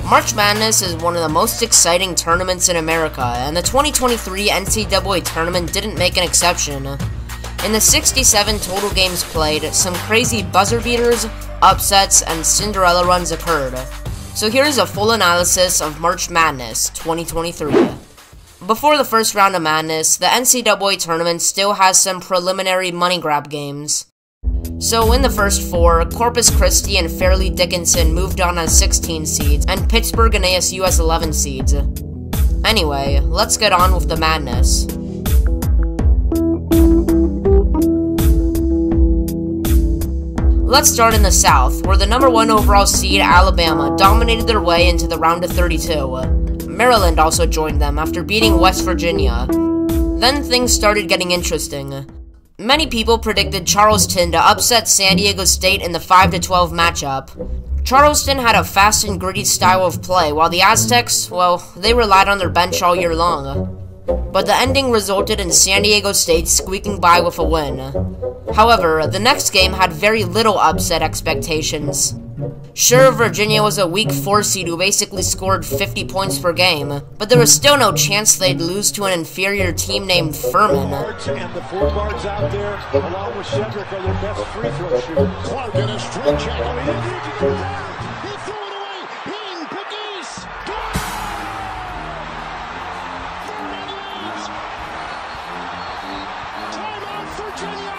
March Madness is one of the most exciting tournaments in America, and the 2023 NCAA tournament didn't make an exception. In the 67 total games played, some crazy buzzer beaters, upsets, and Cinderella runs occurred. So here's a full analysis of March Madness 2023. Before the first round of Madness, the NCAA tournament still has some preliminary money grab games. So in the first four, Corpus Christi and Fairleigh Dickinson moved on as 16 seeds, and Pittsburgh and ASU as 11 seeds. Anyway, let's get on with the madness. Let's start in the South, where the number 1 overall seed, Alabama, dominated their way into the round of 32. Maryland also joined them after beating West Virginia. Then things started getting interesting. Many people predicted Charleston to upset San Diego State in the 5-12 matchup. Charleston had a fast and gritty style of play, while the Aztecs, well, they relied on their bench all year long. But the ending resulted in San Diego State squeaking by with a win. However, the next game had very little upset expectations. Sure, Virginia was a weak 4 seed who basically scored 50 points per game, but there was still no chance they'd lose to an inferior team named Furman. And the 4 guards out there, along with Cedric, are their best free throw shooters. Clark in a string check. He threw it away. Bean, Pegues. Timeout, Virginia.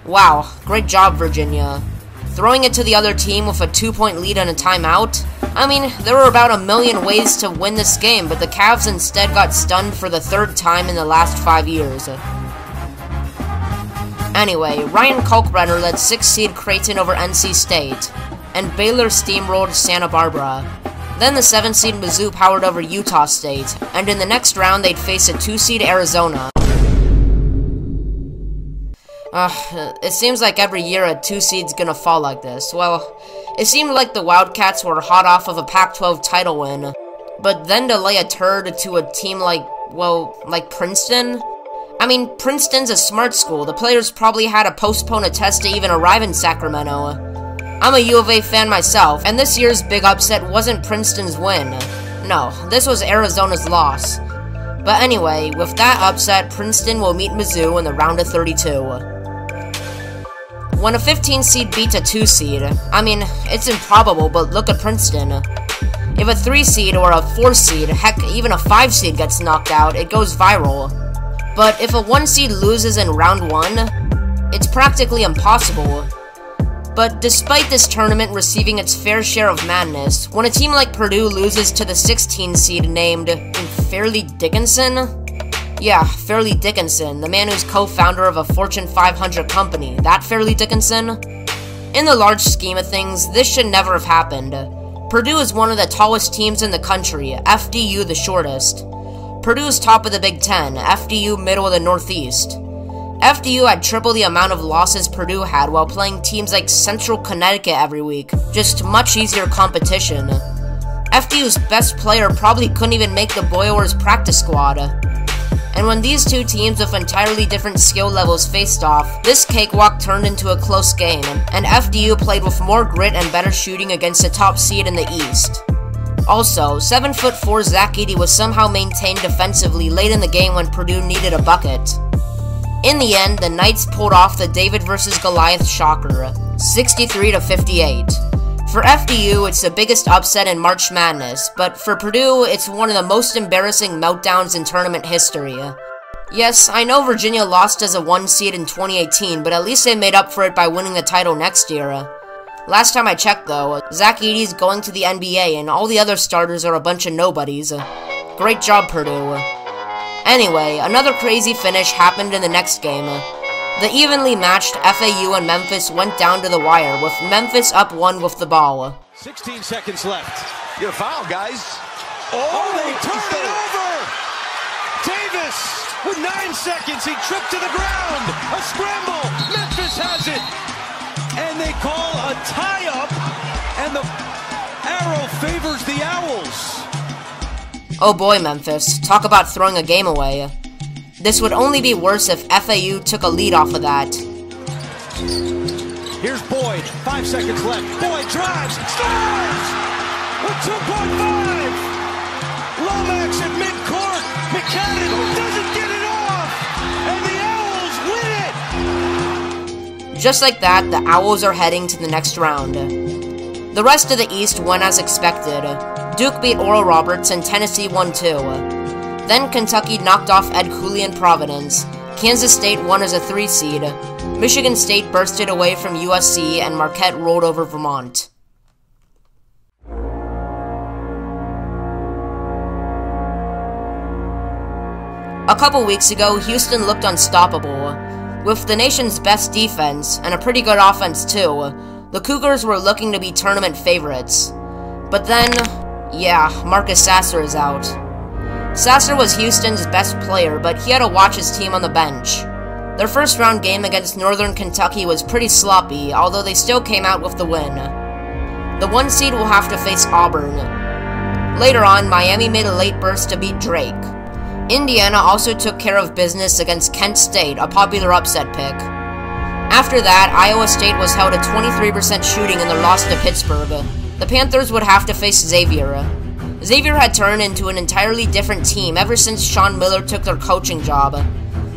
Wow, great job, Virginia. Throwing it to the other team with a 2-point lead and a timeout? I mean, there were about a million ways to win this game, but the Cavs instead got stunned for the 3rd time in the last 5 years. Anyway, Ryan Kalkbrenner led 6-seed Creighton over NC State, and Baylor steamrolled Santa Barbara. Then the 7-seed Mizzou powered over Utah State, and in the next round they'd face a 2-seed Arizona. It seems like every year a 2 seed's gonna fall like this. Well, it seemed like the Wildcats were hot off of a Pac-12 title win, but then to lay a turd to a team like Princeton? I mean, Princeton's a smart school. The players probably had to postpone a test to even arrive in Sacramento. I'm a U of A fan myself, and this year's big upset wasn't Princeton's win. No, this was Arizona's loss. But anyway, with that upset, Princeton will meet Mizzou in the round of 32. When a 15 seed beats a 2 seed, I mean, it's improbable, but look at Princeton. If a 3 seed or a 4 seed, heck, even a 5 seed gets knocked out, it goes viral. But if a 1 seed loses in round 1, it's practically impossible. But despite this tournament receiving its fair share of madness, when a team like Purdue loses to the 16 seed named Fairleigh Dickinson? Yeah, Fairleigh Dickinson, the man who's co-founder of a Fortune 500 company. That Fairleigh Dickinson? In the large scheme of things, this should never have happened. Purdue is one of the tallest teams in the country, FDU the shortest. Purdue's top of the Big Ten, FDU middle of the Northeast. FDU had triple the amount of losses Purdue had while playing teams like Central Connecticut every week. Just much easier competition. FDU's best player probably couldn't even make the Boilers practice squad. And when these two teams with entirely different skill levels faced off, this cakewalk turned into a close game, and FDU played with more grit and better shooting against the top seed in the East. Also, 7'4" Zach Edey was somehow maintained defensively late in the game when Purdue needed a bucket. In the end, the Knights pulled off the David vs. Goliath shocker, 63-58. For FDU, it's the biggest upset in March Madness, but for Purdue, it's one of the most embarrassing meltdowns in tournament history. Yes, I know Virginia lost as a 1 seed in 2018, but at least they made up for it by winning the title next year. Last time I checked though, Zach Edey's going to the NBA and all the other starters are a bunch of nobodies. Great job, Purdue. Anyway, another crazy finish happened in the next game. The evenly matched FAU and Memphis went down to the wire, with Memphis up 1 with the ball. 16 seconds left. Your foul, guys. Oh, they turned it over! Davis, with 9 seconds, he tripped to the ground. A scramble. Memphis has it. And they call a tie-up, and the arrow favors the Owls. Oh boy, Memphis. Talk about throwing a game away. This would only be worse if FAU took a lead off of that. Here's Boyd, 5 seconds left. Boyd drives, scores! 2.5! Lomax at midcourt. McCann doesn't get it off! And the Owls win it! Just like that, the Owls are heading to the next round. The rest of the East went as expected. Duke beat Oral Roberts and Tennessee won too. Then Kentucky knocked off Ed Cooley and Providence. Kansas State won as a 3 seed. Michigan State bursted away from USC and Marquette rolled over Vermont. A couple weeks ago, Houston looked unstoppable. With the nation's best defense, and a pretty good offense too, the Cougars were looking to be tournament favorites. But then, yeah, Marcus Sasser is out. Sasser was Houston's best player, but he had to watch his team on the bench. Their first round game against Northern Kentucky was pretty sloppy, although they still came out with the win. The 1 seed will have to face Auburn. Later on, Miami made a late burst to beat Drake. Indiana also took care of business against Kent State, a popular upset pick. After that, Iowa State was held to 23% shooting in their loss to Pittsburgh. The Panthers would have to face Xavier. Xavier had turned into an entirely different team ever since Sean Miller took their coaching job.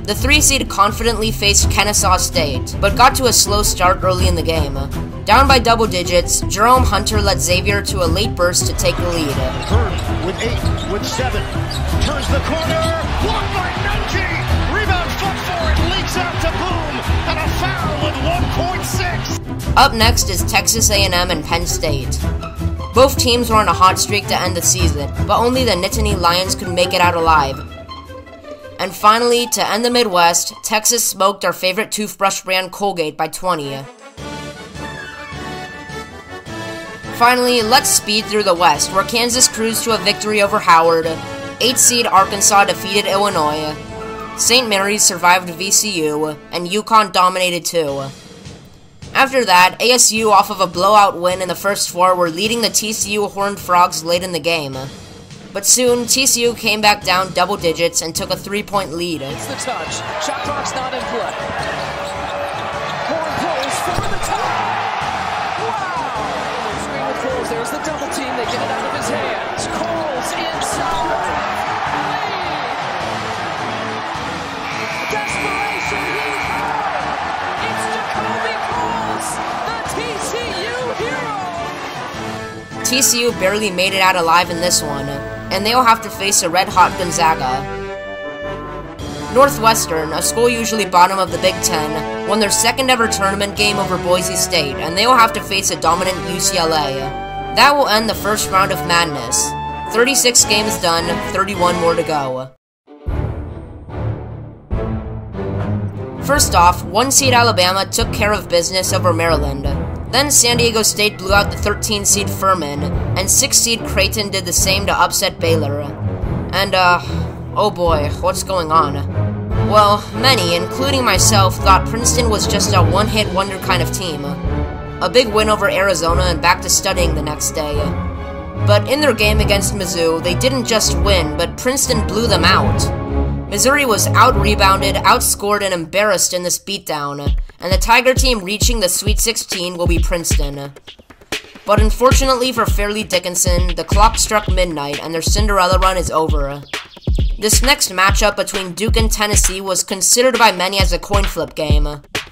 The 3 seed confidently faced Kennesaw State, but got to a slow start early in the game. Down by double digits, Jerome Hunter led Xavier to a late burst to take the lead. Purdue with 8, with 7, turns the corner, blocked by Nunji, rebound foot forward, leaks out to Boom, and a foul with 1.6. Up next is Texas A&M and Penn State. Both teams were on a hot streak to end the season, but only the Nittany Lions could make it out alive. And finally, to end the Midwest, Texas smoked our favorite toothbrush brand Colgate by 20. Finally, let's speed through the West, where Kansas cruised to a victory over Howard, 8 seed Arkansas defeated Illinois, St. Mary's survived VCU, and UConn dominated too. After that, ASU off of a blowout win in the first 4 were leading the TCU Horned Frogs late in the game. But soon, TCU came back down double digits and took a 3-point lead. It's the touch. Shot clock's not in play. Horn pulls for the tie. Wow! Screen with Coles. There's the double team. They get it out of his hands. Coles inside. Desperation. He's hard. It's Jacoby Coles, the TCU hero. TCU barely made it out alive in this one, and they'll have to face a red-hot Gonzaga. Northwestern, a school usually bottom of the Big Ten, won their second-ever tournament game over Boise State, and they will have to face a dominant UCLA. That will end the first round of madness. 36 games done, 31 more to go. First off, 1 seed Alabama took care of business over Maryland. Then San Diego State blew out the 13 seed Furman, and 6 seed Creighton did the same to upset Baylor. And, oh boy, what's going on? Well, many, including myself, thought Princeton was just a one-hit wonder kind of team. A big win over Arizona and back to studying the next day. But in their game against Mizzou, they didn't just win, but Princeton blew them out. Missouri was out-rebounded, outscored, and embarrassed in this beatdown, and the Tiger team reaching the Sweet 16 will be Princeton. But unfortunately for Fairleigh Dickinson, the clock struck midnight and their Cinderella run is over. This next matchup between Duke and Tennessee was considered by many as a coin flip game.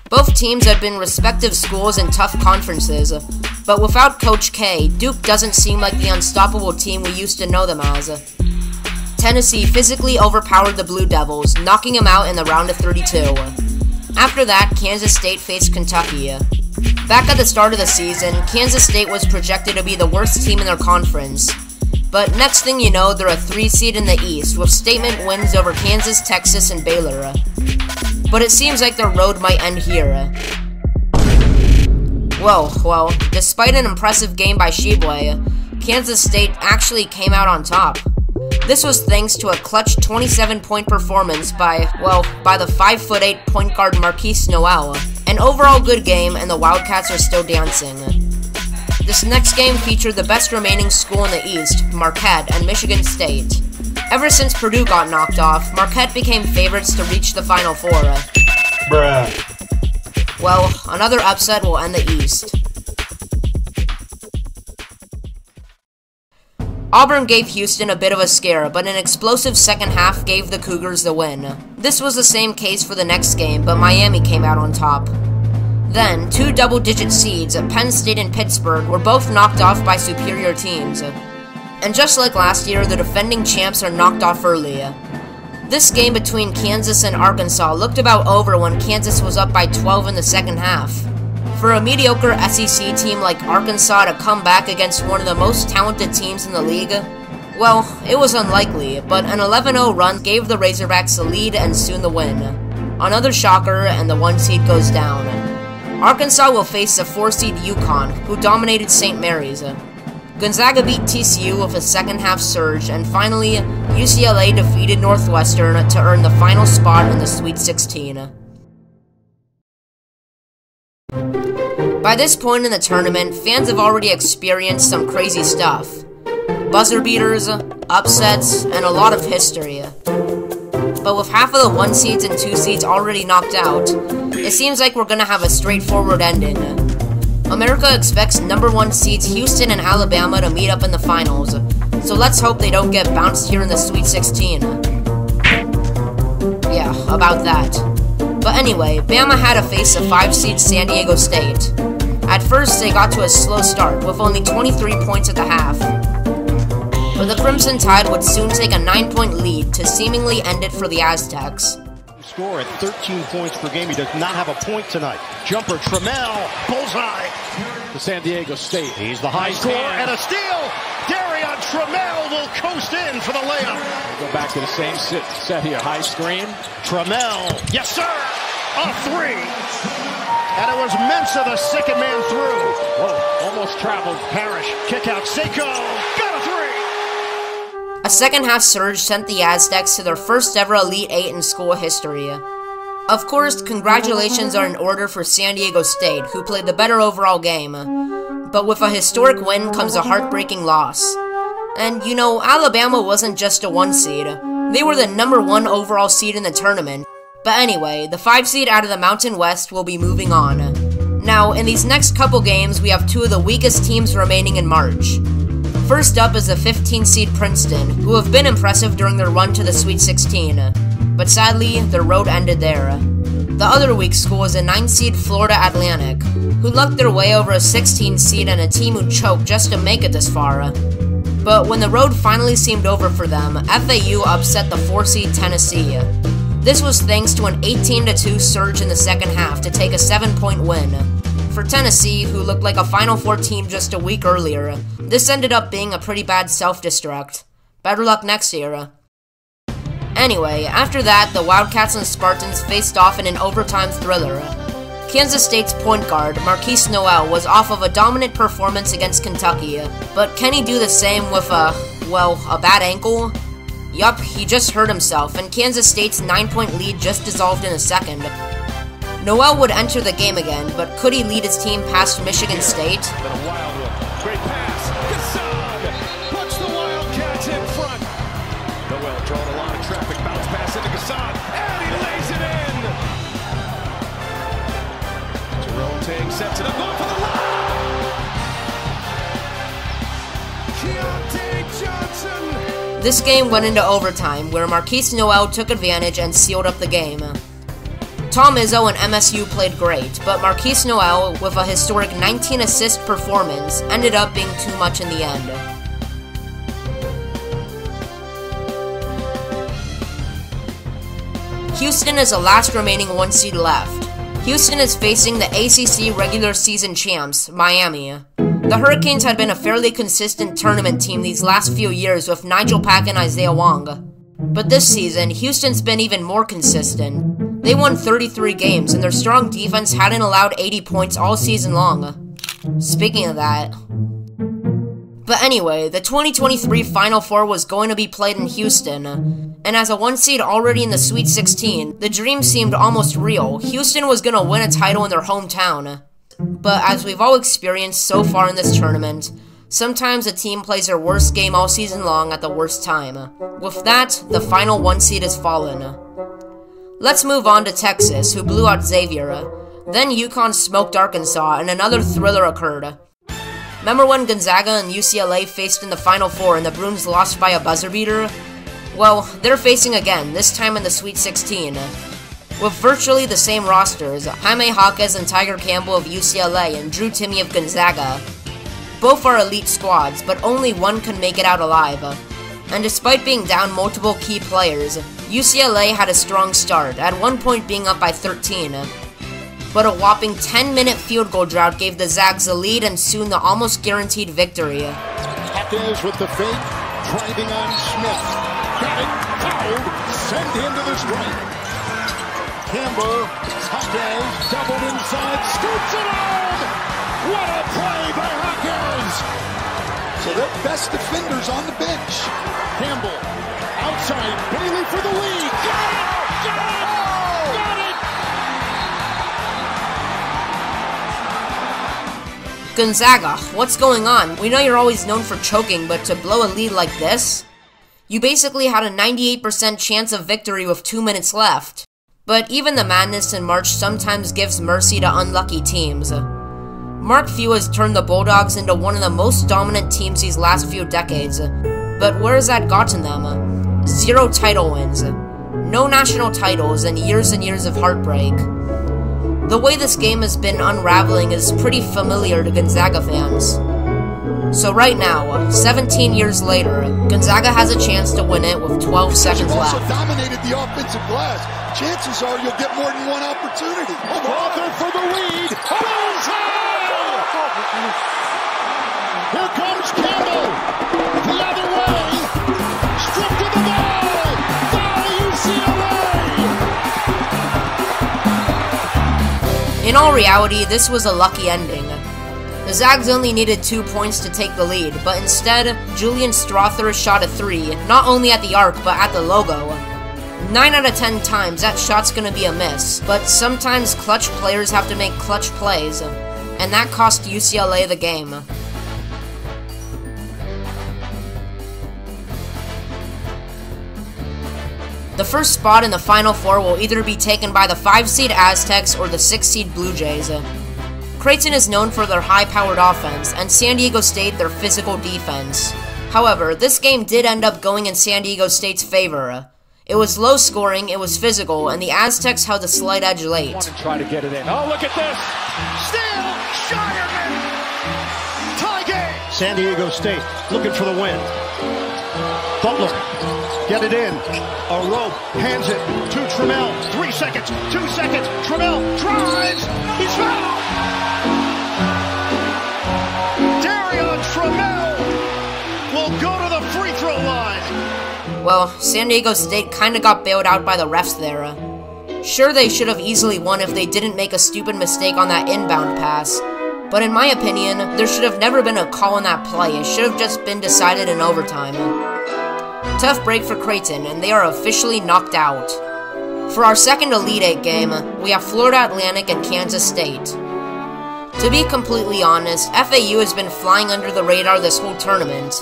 Both teams had been respective schools in tough conferences, but without Coach K, Duke doesn't seem like the unstoppable team we used to know them as. Tennessee physically overpowered the Blue Devils, knocking them out in the round of 32. After that, Kansas State faced Kentucky. Back at the start of the season, Kansas State was projected to be the worst team in their conference. But next thing you know, they're a 3 seed in the East, with statement wins over Kansas, Texas, and Baylor. But it seems like their road might end here. Well, despite an impressive game by Sheboy, Kansas State actually came out on top. This was thanks to a clutch 27-point performance by the 5'8" point guard Marquise Noel. An overall good game, and the Wildcats are still dancing. This next game featured the best remaining school in the East, Marquette, and Michigan State. Ever since Purdue got knocked off, Marquette became favorites to reach the Final Four. Bruh. Well, another upset will end the East. Auburn gave Houston a bit of a scare, but an explosive second half gave the Cougars the win. This was the same case for the next game, but Miami came out on top. Then, two double-digit seeds, Penn State and Pittsburgh, were both knocked off by superior teams. And just like last year, the defending champs are knocked off early. This game between Kansas and Arkansas looked about over when Kansas was up by 12 in the second half. For a mediocre SEC team like Arkansas to come back against one of the most talented teams in the league, well, it was unlikely, but an 11-0 run gave the Razorbacks the lead and soon the win. Another shocker, and the 1 seed goes down. Arkansas will face the 4-seed UConn, who dominated St. Mary's. Gonzaga beat TCU with a second-half surge, and finally, UCLA defeated Northwestern to earn the final spot in the Sweet 16. By this point in the tournament, fans have already experienced some crazy stuff. Buzzer beaters, upsets, and a lot of history. But with half of the 1 seeds and 2 seeds already knocked out, it seems like we're gonna have a straightforward ending. America expects number 1 seeds Houston and Alabama to meet up in the finals, so let's hope they don't get bounced here in the Sweet 16. Yeah, about that. But anyway, Bama had to face a 5-seed San Diego State. At first, they got to a slow start, with only 23 points at the half. But the Crimson Tide would soon take a 9-point lead to seemingly end it for the Aztecs. Score at 13 points per game. He does not have a point tonight. Jumper, Trammell, bullseye. To San Diego State. He's the high score and a steal. Darion Trammell will coast in for the layup. We'll go back to the same set here. High screen. Trammell, yes sir, a 3. And it was Mensah, the second man through. Whoa, almost traveled. Parrish, kick out, Seiko, got a 3. A second-half surge sent the Aztecs to their first ever Elite 8 in school history. Of course, congratulations are in order for San Diego State, who played the better overall game. But with a historic win comes a heartbreaking loss. And, you know, Alabama wasn't just a 1 seed. They were the number 1 overall seed in the tournament. But anyway, the 5 seed out of the Mountain West will be moving on. Now, in these next couple games, we have 2 of the weakest teams remaining in March. First up is the 15 seed Princeton, who have been impressive during their run to the Sweet 16, but sadly, their road ended there. The other weak school is a 9 seed Florida Atlantic, who lucked their way over a 16 seed and a team who choked just to make it this far. But when the road finally seemed over for them, FAU upset the 4 seed Tennessee. This was thanks to an 18-2 surge in the second half to take a 7-point win. For Tennessee, who looked like a Final Four team just a week earlier, this ended up being a pretty bad self-destruct. Better luck next year. Anyway, after that, the Wildcats and Spartans faced off in an overtime thriller. Kansas State's point guard, Marquise Noel, was off of a dominant performance against Kentucky, but can he do the same with a bad ankle? Yup, he just hurt himself, and Kansas State's 9-point lead just dissolved in a second. Noel would enter the game again, but could he lead his team past Michigan State? Been a wild one. Great pass. Gasson puts the Wildcats in front. Noel drawing a lot of traffic. Bounce pass into Gasson, and he lays it in. Jerome Tang sets it up, going for the lob. Keontae Johnson. This game went into overtime, where Marquise Noel took advantage and sealed up the game. Tom Izzo and MSU played great, but Marquise Noel, with a historic 19-assist performance, ended up being too much in the end. Houston is the last remaining 1 seed left. Houston is facing the ACC regular season champs, Miami. The Hurricanes had been a fairly consistent tournament team these last few years with Nigel Pack and Isaiah Wong. But this season, Houston's been even more consistent. They won 33 games, and their strong defense hadn't allowed 80 points all season long. Speaking of that. But anyway, the 2023 Final Four was going to be played in Houston, and as a 1 seed already in the Sweet 16, the dream seemed almost real. Houston was going to win a title in their hometown. But as we've all experienced so far in this tournament, sometimes a team plays their worst game all season long at the worst time. With that, the final 1 seed has fallen. Let's move on to Texas, who blew out Xavier. Then UConn smoked Arkansas, and another thriller occurred. Remember when Gonzaga and UCLA faced in the Final Four and the Bruins lost by a buzzer beater? Well, they're facing again, this time in the Sweet 16. With virtually the same rosters, Jaime Jaquez and Tiger Campbell of UCLA and Drew Timme of Gonzaga. Both are elite squads, but only one can make it out alive. And despite being down multiple key players, UCLA had a strong start, at one point being up by 13. But a whopping 10-minute field goal drought gave the Zags the lead and soon the almost guaranteed victory. Jaquez with the fake, driving on Smith. Got it, fouled, send him to the strike. Campbell, Jaquez, doubled inside, scoops it home! What a play by Jaquez! So their best defenders on the bench. Campbell, outside, Bailey for the lead. Got it! Got it! Got it! Gonzaga, what's going on? We know you're always known for choking, but to blow a lead like this? You basically had a 98% chance of victory with 2 minutes left. But even the madness in March sometimes gives mercy to unlucky teams. Mark Few has turned the Bulldogs into one of the most dominant teams these last few decades. But where has that gotten them? 0 title wins, no national titles, and years of heartbreak. The way this game has been unraveling is pretty familiar to Gonzaga fans. So right now, 17 years later, Gonzaga has a chance to win it with 12 seconds left. Also dominated the offensive glass. Chances are you'll get more than one opportunity. Walker for the lead. Here comes Campbell. The other way. Stripped to the ball. Foul UCLA. In all reality, this was a lucky ending. The Zags only needed 2 points to take the lead, but instead, Julian Strother shot a 3, not only at the arc, but at the logo. 9 out of 10 times, that shot's gonna be a miss, but sometimes clutch players have to make clutch plays, and that cost UCLA the game. The first spot in the Final Four will either be taken by the 5-seed Aztecs or the 6-seed Blue Jays. Creighton is known for their high-powered offense, and San Diego State their physical defense. However, this game did end up going in San Diego State's favor. It was low scoring, it was physical, and the Aztecs held a slight edge late. Want to try to get it in. Oh, look at this! Steal! Shireman! Tie game! San Diego State looking for the win. Butler, get it in. A rope, hands it to Trammell. 3 seconds, 2 seconds. Trammell drives. He's fouled. Darion Trammell will go to the free throw line. Well, San Diego State kinda got bailed out by the refs there. Sure, they should have easily won if they didn't make a stupid mistake on that inbound pass. But in my opinion, there should have never been a call on that play. It should have just been decided in overtime. Tough break for Creighton, and they are officially knocked out. For our second Elite Eight game, we have Florida Atlantic and Kansas State. To be completely honest, FAU has been flying under the radar this whole tournament.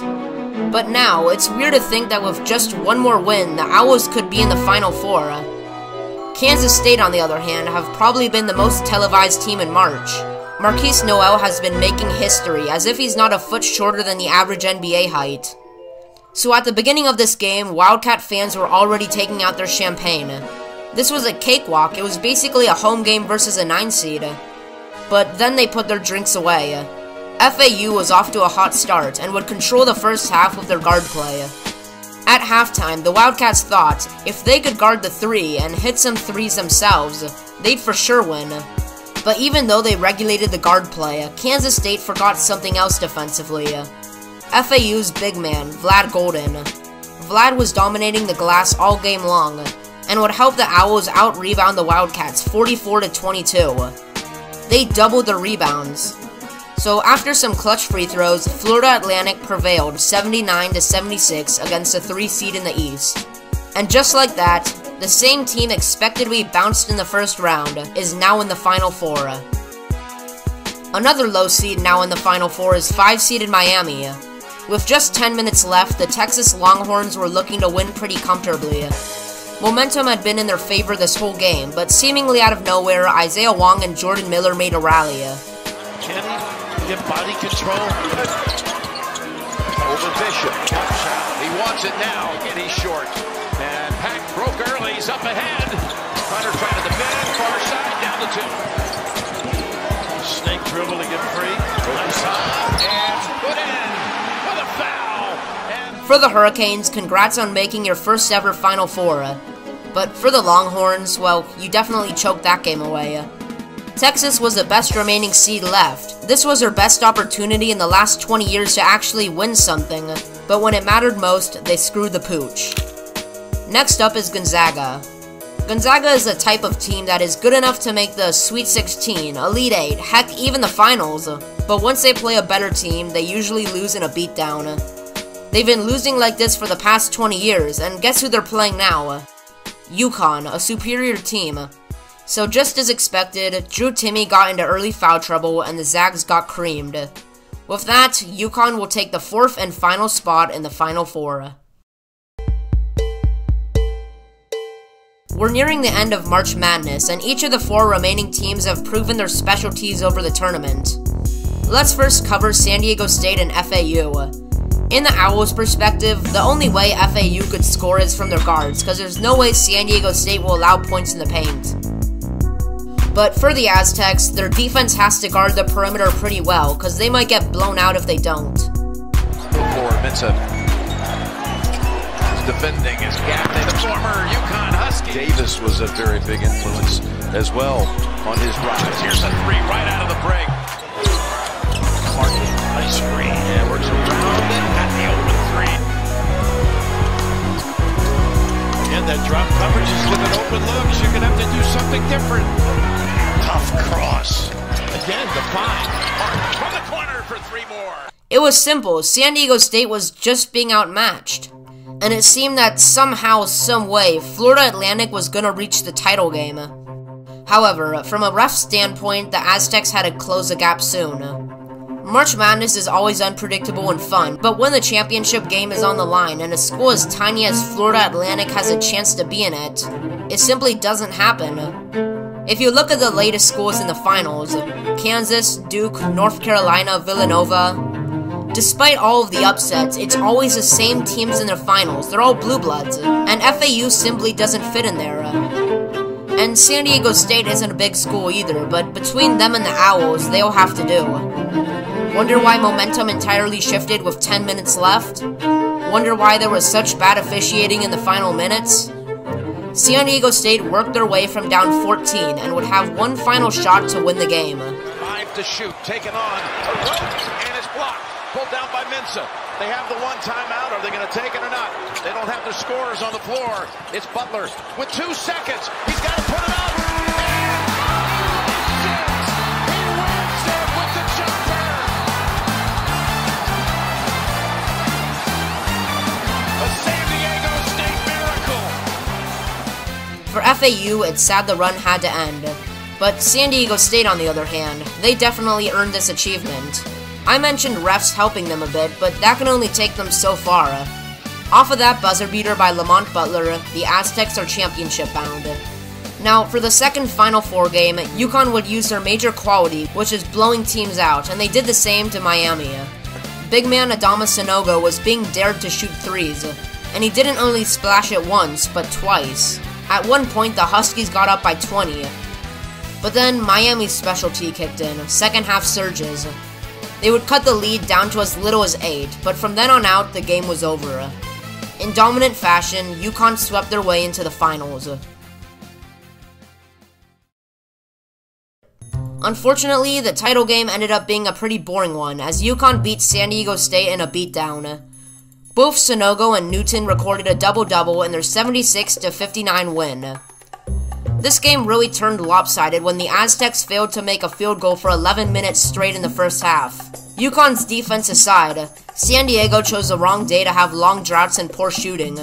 But now, it's weird to think that with just one more win, the Owls could be in the Final Four. Kansas State, on the other hand, have probably been the most televised team in March. Marquise Noel has been making history, as if he's not a foot shorter than the average NBA height. So at the beginning of this game, Wildcat fans were already taking out their champagne. This was a cakewalk, it was basically a home game versus a 9 seed. But then they put their drinks away. FAU was off to a hot start, and would control the first half with their guard play. At halftime, the Wildcats thought, if they could guard the 3 and hit some threes themselves, they'd for sure win. But even though they regulated the guard play, Kansas State forgot something else defensively. FAU's big man, Vlad Golden. Vlad was dominating the glass all game long, and would help the Owls out-rebound the Wildcats 44-22. They doubled their rebounds. So after some clutch free throws, Florida Atlantic prevailed 79-76 against the 3 seed in the East. And just like that, the same team expected to be bounced in the first round is now in the Final Four. Another low seed now in the Final Four is 5-seeded Miami. With just 10 minutes left, the Texas Longhorns were looking to win pretty comfortably. Momentum had been in their favor this whole game, but seemingly out of nowhere, Isaiah Wong and Jordan Miller made a rally. Kenny Get body control. Over Bishop. He wants it now. Again, he's short. And Pack broke early. He's up ahead. Hunter trying to defend. Far side down the 2. Snake dribble to get free. Nice hop. And put in with a foul. And For the Hurricanes, congrats on making your first ever Final Four. But for the Longhorns, well, you definitely choked that game away. Texas was the best remaining seed left. This was their best opportunity in the last 20 years to actually win something, but when it mattered most, they screwed the pooch. Next up is Gonzaga. Gonzaga is a type of team that is good enough to make the Sweet 16, Elite 8, heck, even the finals, but once they play a better team, they usually lose in a beatdown. They've been losing like this for the past 20 years, and guess who they're playing now? UConn, a superior team. So just as expected, Drew Timme got into early foul trouble and the Zags got creamed. With that, UConn will take the 4th and final spot in the Final Four. We're nearing the end of March Madness, and each of the 4 remaining teams have proven their specialties over the tournament. Let's first cover San Diego State and FAU. In the Owls' perspective, the only way FAU could score is from their guards, because there's no way San Diego State will allow points in the paint. But for the Aztecs, their defense has to guard the perimeter pretty well, because they might get blown out if they don't. for Mensa. His defending is Gaffney, the former UConn Husky. Davis was a very big influence as well on his rise. Here's a 3 right out of the break. Martin, nice screen, and works around and got the open 3. Again, that drop coverage is giving open looks. You're going to have to do something different. Tough cross. Again, the 5. From the corner for 3 more. It was simple. San Diego State was just being outmatched. And it seemed that somehow, some way, Florida Atlantic was gonna reach the title game. However, from a ref standpoint, the Aztecs had to close the gap soon. March Madness is always unpredictable and fun, but when the championship game is on the line and a school as tiny as Florida Atlantic has a chance to be in it, it simply doesn't happen. If you look at the latest schools in the finals, Kansas, Duke, North Carolina, Villanova, despite all of the upsets, it's always the same teams in the finals. They're all blue bloods, and FAU simply doesn't fit in there. And San Diego State isn't a big school either, but between them and the Owls, they'll have to do. Wonder why momentum entirely shifted with 10 minutes left? Wonder why there was such bad officiating in the final minutes? San Diego State worked their way from down 14 and would have one final shot to win the game. 5 to shoot, taken on, and it's blocked. Pulled down by Mensa. They have the 1 timeout. Are they going to take it or not? They don't have the scorers on the floor. It's Butler with 2 seconds. He's got to put it up. He wins it with the jumper. A San Diego State miracle. For FAU, it's sad the run had to end. But San Diego State, on the other hand, they definitely earned this achievement. I mentioned refs helping them a bit, but that can only take them so far. Off of that buzzer beater by Lamont Butler, the Aztecs are championship bound. Now, for the second Final Four game, UConn would use their major quality, which is blowing teams out, and they did the same to Miami. Big man Adama Sanogo was being dared to shoot threes, and he didn't only splash it once, but twice. At one point, the Huskies got up by 20. But then, Miami's specialty kicked in, second half surges. They would cut the lead down to as little as 8, but from then on out, the game was over. In dominant fashion, UConn swept their way into the finals. Unfortunately, the title game ended up being a pretty boring one, as UConn beat San Diego State in a beatdown. Both Sanogo and Newton recorded a double-double in their 76-59 win. This game really turned lopsided when the Aztecs failed to make a field goal for 11 minutes straight in the first half. UConn's defense aside, San Diego chose the wrong day to have long droughts and poor shooting.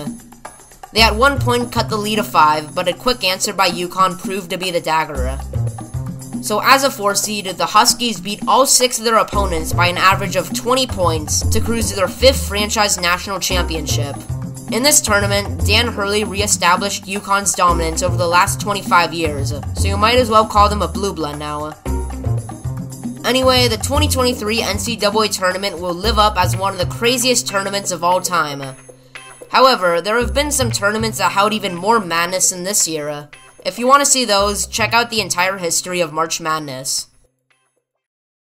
They at one point cut the lead to 5, but a quick answer by UConn proved to be the dagger. So as a 4 seed, the Huskies beat all 6 of their opponents by an average of 20 points to cruise to their 5th franchise national championship. In this tournament, Dan Hurley re-established UConn's dominance over the last 25 years, so you might as well call them a blue blood now. Anyway, the 2023 NCAA tournament will live up as one of the craziest tournaments of all time. However, there have been some tournaments that held even more madness than this year. If you want to see those, check out the entire history of March Madness.